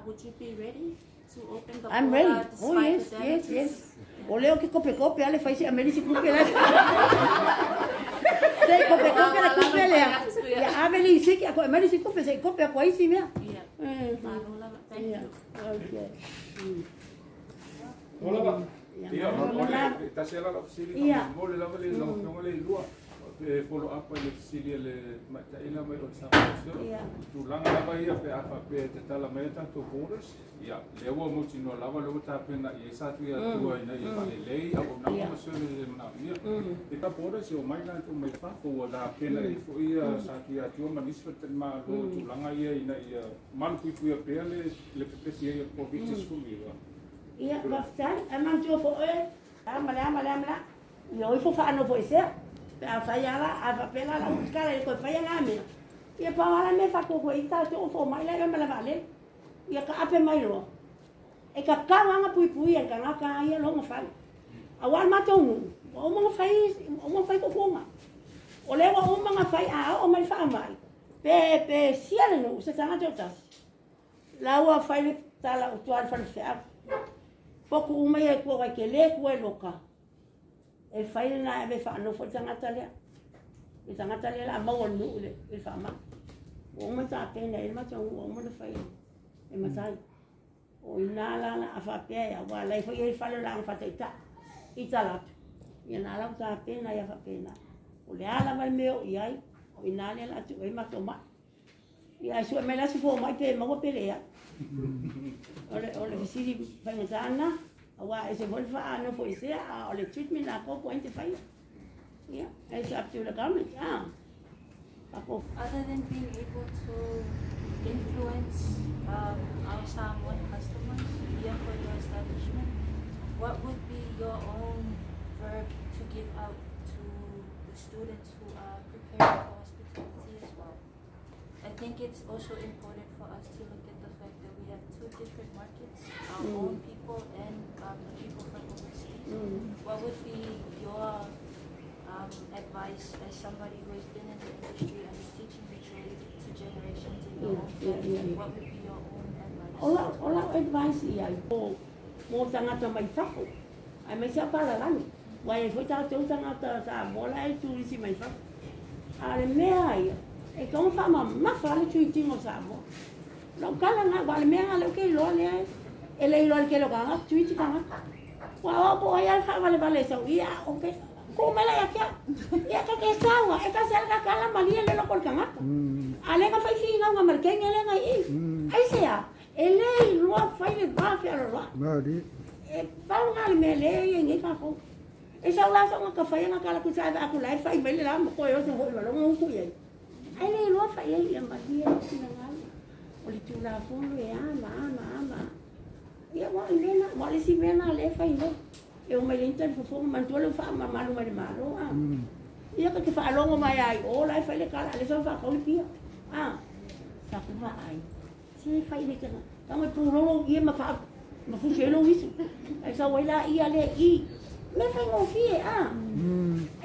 Would you be ready to open the border? I'm ready. Oh yes, yes. O leo ke kope ale fai se amerisi kupe la. Sei kope la kupe le. Ya ameli siki ako amerisi kupe sei kope ako isi mea. Yeah. Thank you. Okay. Hola ba. Ia, tasi ala la sili mo le lava le no le lua. Follow up le sili le ila mai o sa. Tu langa lava ia pe apa pe te tala mai tanto borders. Ia, le ua mo tino lava le uta pena ia Satuiatua ina ia vale lei a o na mo se le na ia. Te ka borders o mai na tu mai fa ko la pena i fo ia Satuiatua ma nisfa te ma lo tu langa ia ina ia man ku pe le pe ia ko bitis fu ia. Ia, baftai, amang jo fo amala. Yo fo fa no fo ise. A faiala, a pela la utkala ko faiala me. Ia pa wala me fa ko ita to fo mai la me la vale. Ia ka ape mai lo. E ka nga pui ka nga ka ia lo mo fa. Awal ma tonu. O mo fai ko fonga. O le wa o mga fai a o mai fa mai. Pe siele no se tanga jotas. La wa fai le tala o tuar fa fa. Poku uma e ko ke le ko loka. E fai na e fa no fo tanga tale. E tanga tale la ma wonu le e fa ma. O mo ta pe ne ma tong o mo le fai. E ma tai. O ina la a fa pe ya wa la fo e fa le la fa ta. Ita la. Ia na la ta pe na ya fa pe na. O le ala mai meo iai. O ina le la tu e ma to ma. Ia su me la se fo mai pe ma ko pe le ya. Ole visiti pangana, awa ese volfa no puede ser, ole treatment a ko point fai. Yeah, it's up to the government. Other than being able to influence our Samoan customers here for your establishment, what would be your own verb to give out to the students who are preparing for hospitality as well? I think it's also important for us to look at the fact that we have two different markets, our own people and the people from overseas. What would be your advice as somebody who has been in the industry and is teaching the trade to generations in your own family? What would be your own advice? Ola advice ia mo tangata mai fafo. Ai mai sa para lani. Wai foi ta tangata sa mola e turisi mai fafo. Ale mea ia. E kong fa ma fa le tuiti mo sa mo. Lo kala na wale mea le ke lo le. Ele lo ke lo ka tuiti ka. Wa o ia fa vale sa ia okay. Ko mela ya kia. Ya ka ke sawa, e ka sel ka kala malia le lo kol ka. Ale ka fa fi na ma ke ngele ngai i. Ai se ya. Ele lo fa le ba fa lo. Mari. E pa nga le mele ngi ka ko. E sa la sa ka fa nga kala ku sa aku lai fa i mele la mo ko yo so ho lo ku ye. Ai lo fa ye ya malia sinangal. Oli tu la fono e ama. Ia mo lena, mo le si mena le fa ile. E o mai inter fo man to le fa ma malu malo. Ia ka ke fa longo mai ai, o la fa le kala le fa ko pia. Sa ku va ai. Si fa ile ka. Ka mo tu ro ia ma fa ma fu che lo visu. Ai sa wala ia le i. Me fa ngo fie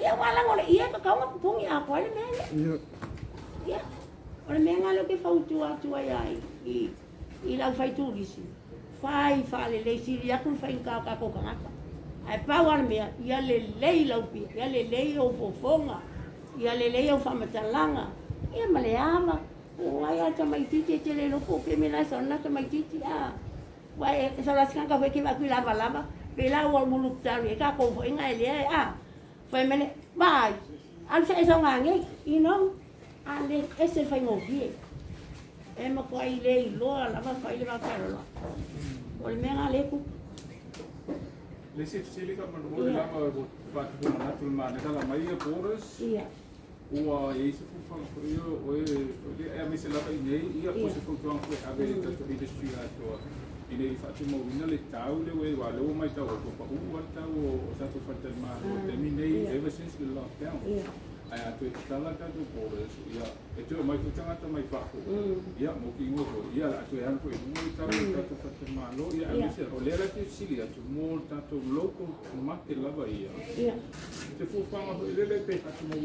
Ia wala ngole ia ka ka mo pungi a ko le me. Ia. Ora me ngalo ke fa tua ia i la fai turisi. Fai le si ia ku fai ka ko ka. Ai pa wala me ia le lei la pi, ia le lei o fofonga. Ia le lei o fa matalanga. Ia male ama. Wai ata mai titi te le lo ko pe me la sona ta mai titi Wai sa la skan ka fe ki va ku lava. Pe la o muluk tari ka ko fo inga ele Foi me vai. An se so ngange, you know. Ale ese fai mo vie. E mo ko ai le lo la va fai le va fare lo. O le menga le ku. Le se ka mo le la va tu na tu ma ne la mai borders. Ia. O e se fu fa ko yo o e me se la vai nei ia ko se fu ko ko ave ta industry ato. Ine fa tu mo ina le tau le we wa lo mai tau ko pa u wa tau o sa tu fa te ma te mi nei ever since the lockdown. ai atu tala tatu pole ia e tu mai tu tanga mai fa ia mo ki ngo ia la tu han ko mo tatu fatu malo ia mi se rolera ti sili atu mo tatu loko ma ke lava ia te fu fa mo le pe atu mo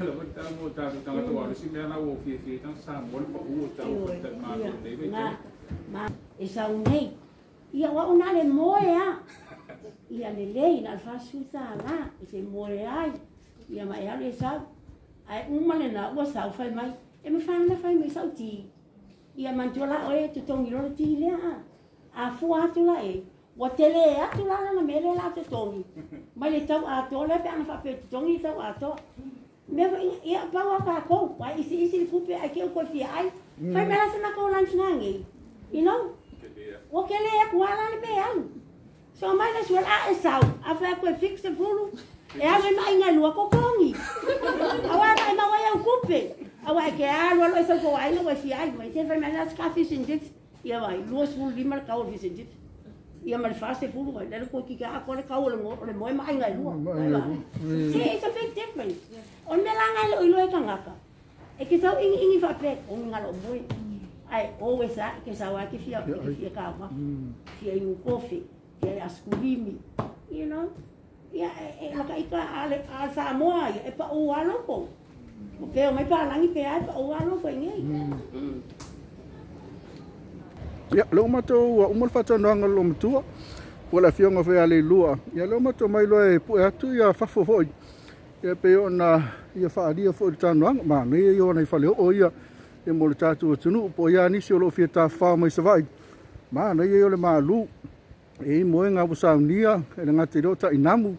la vata mo tatu tanga to ala si me na wo fi tan sa mo pa u tatu fatu malo ne ve ma e sa unei ia wa una le moea ia le lei na fa suta la se moe ai ia mai ale sa ai uma le na wa sa fa mai e me fa na fa me sa ti ia manjola o e tu tongi ro ti le a fu atu la e wa tele atu la na me le la tu tongi mai le tau a to le pe ana fa pe tongi tau a to me ia pa wa ka ko wa isi fu pe a ke ko fi ai fa me la se na ko lunch nangi you know o ke le ku ala le pe an so mai na suel a e sau a fa ko fix the fulu e a me mai nga lua ko kongi awa mai ma wa ya kupe awa ke a lo so ko ai no wa fi ai mai se fa me la ska fi sin dit ia vai lo sul di mar ka o fi sin dit ia mar fa se fulu le ko ki ka ko le ka o le mo mai nga lua see it's a big difference on me la nga lo e ka ngaka e ki tau ingi fa pe o nga lo mo ai always that ke sa wa ki fia ka ma fia un coffee fia askulimi you know ia e la ka ika ale a sa moa e pa o alo ko o pe o mai pa langi pe ai pa o alo ko ngai ia lo mato wa umol fata no ngalo mtua wala fia nga fe ale lua ia lo mato mai lo e pu atu ia fa fo foi ia pe ona ia fa dia fo tanu ma ne ia ona fa le o ia e mo le tatu tunu po ia ni se o lo fia ta fa mai Savaii ma na ia le malu e mo nga busa nia e nga te rota inamu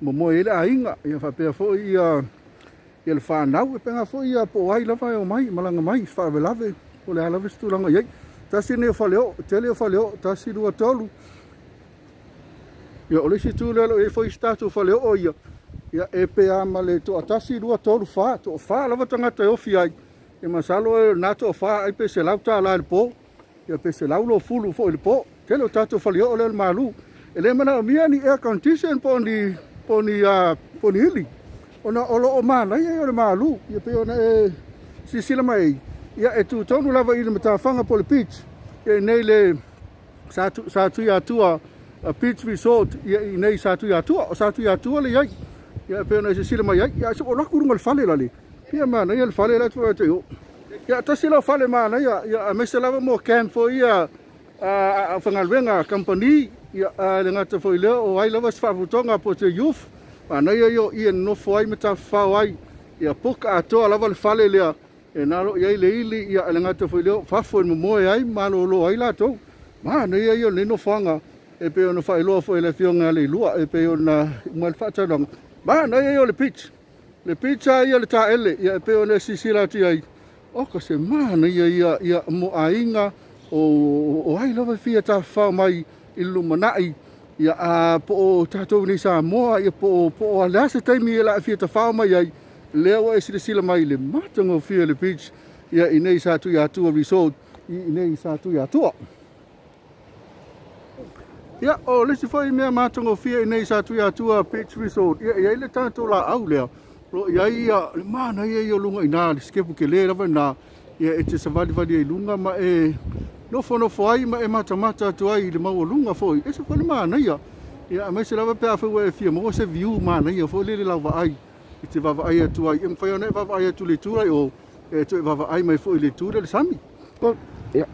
mo ele ainga ia fa pe fo ia le fa na e penga fo ia po ai la fa o mai malanga mai fa velave o le ala vestu langa ye ta sine fa leo tele fa leo ta si do tolu ia o le si tu le e fo statu fa leo o ia e pe ama le to ta si do tolu fa to fa la tanga te o fi ai e masalo na to fa ai pe se lau ta la po ia pe se lau lo fulu fo le po tele tato fa leo le malu ele mana mia ni air condition poni ili ona olo o mana ia le malu ia pe ona e sisila mai ia e tu tonu lava ile mata fanga po le beach ia nei le Satuiatua Beach Resort ia nei Satuiatua le ia pe ona sisila mai ia so ona kurungal fale la le ia mana ia le fale la tu te yo ia tasila fale mana ia me se lava mo camp fo ia a fangalwenga company ia le ngata foi le o ai lava sfafutonga po te youth ana yo ia no foi meta fawai ia poka ato lava le fale le e nalo ia le ili ia le ngata foi le fa foi mo ai mano lo ai la to ma na ia yo le no fanga e pe ona fai lo foi le fionga le lua e pe ona mal facha dong ma na ia yo le pitch ia le ta ele ia pe ona sisila ti ai o ko se ma na ia mo ainga o ai lava fia ta fa mai ilumanai ia a po tatou ni sa moa ia po ala se taimi la fia ta fa mai ai leo e sila mai le matango fia le beach ia inei Satuiatua Resort inei Satuiatua ia o le si foi mea matango fia inei Satuiatua Beach Resort ia le tatou la au lea ro ia le mana ia lunga ina le skepu ke le lava na ia e te savali ai lunga ma e no fo ai ma e mata tu ai le mau lunga foi e se foi mana ia me se lava pe a foi fia mo se view mana ia foi le lava ai e te vava ai tu ai em foi ona vava ai tu le tu ai o e tu vava ai mai foi le tu le sami ko ia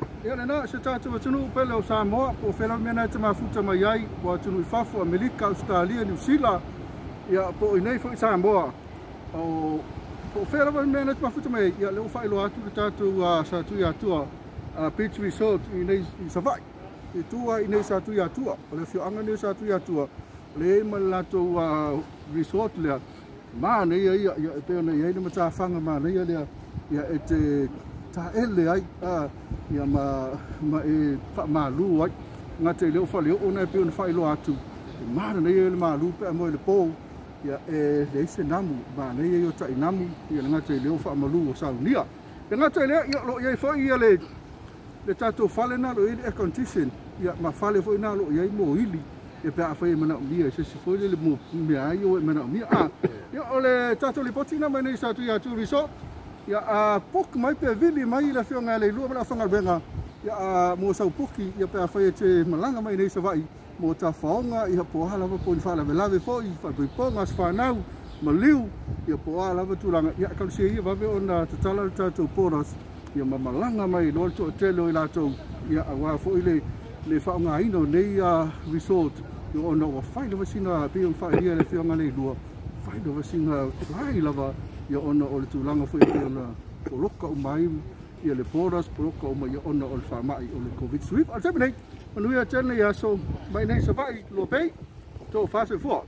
na se tatu tunu pele o Samoa o fela mena te mafuta mai ai po tunu fafu Amerika Australia New Zealand ia po nei foi Samoa o po fela mena te mafuta mai ia le fai lo atu le tatu Satuiatua Beach Resort inei Savaii e tua inei Satuiatua o le fioanga nei Satuiatua le malato resort le ma nei ia pe ona ia ni mata fanga ma nei ia e te ta ele ai ia ma e fa malu ai ngate le fa le ona pe ona fai lo atu ma nei le malu pe mo le po ia e le se namu ma nei ia ta namu ia ngate le fa malu o saunia ngate le ia lo ia fa ia le tatou fale na lo air condition ia ma fale foi na lo ia mo ili ia pe afai mana mia se foi le mo mia io mana mia ia ole tato le potina mai nei Satuiatua Resort ia a pok mai pe vili mai la fionga le lua mana fanga benga ia mo sau puki ia pe afai te malanga mai nei Savaii mo ta faonga ia po hala po ni fala lave fo i fa ponga sfanau maliu ia po ala tulanga ia ka se ia va ve ona tatala tato poras ia mamalanga mai lo to telo i lato ia awa fo ile le faonga ino nei resort yo ona wa fai lava singa pe on fai ia le fionga le lua fai lava singa fai lava ia ona o le tulanga fo ia ona o loka o mai ia le poras loka o mai ona o le fa mai o le covid sweep al te nei manuia tene ia so mai nei Savaii lo pei to fase fo